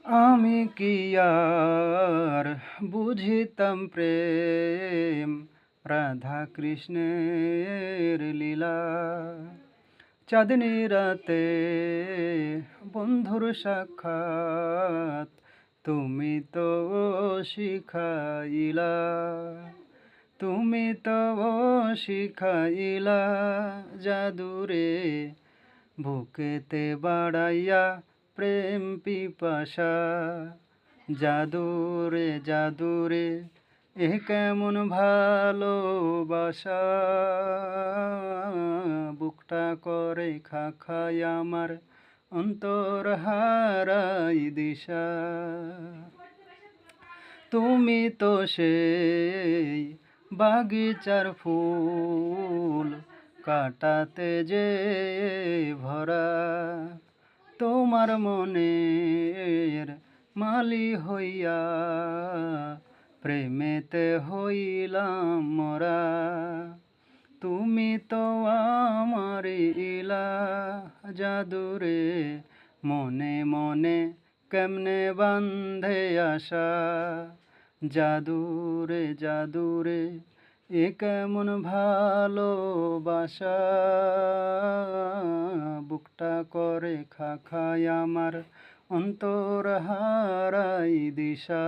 আমি কি আর বুঝিতাম প্রেম, রাধা কৃষ্ণের লীলা। চাঁদনি রাতে বন্ধুর সাক্ষাৎ, তুমি তো শিখাইলা। তুমি তো শিখাইলা জাদুরে, বুকেতে বাড়াইয়া প্রেম পিপাসা। জাদুরে জাদুরে এ কেমন ভালোবাসা, বুকটা করে খাখাই আমার, অন্তর হারাই দিশা। তুমি তো সেই বাগিচার ফুল, কাটাতে যে ভরা। তোমার মনের মালি হইয়া প্রেমেতে হইলাম মরা। তুমি তো আমার ইলা, জাদুরে মনে মনে কেমনে বান্ধে আশা। জাদুরে জাদুরে এ কেমন ভালোবাসা, বুকটা করে খাখাই আমার, অন্তর হারাই দিশা।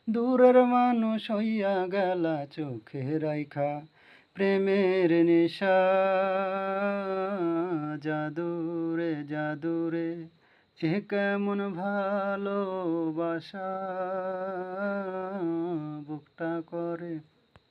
দূরের মানুষ হইয়া গেলা চোখে রাইখা প্রেমের নেশা। জাদুরে জাদুরে এ কেমন ভালোবাসা, বুকটা করে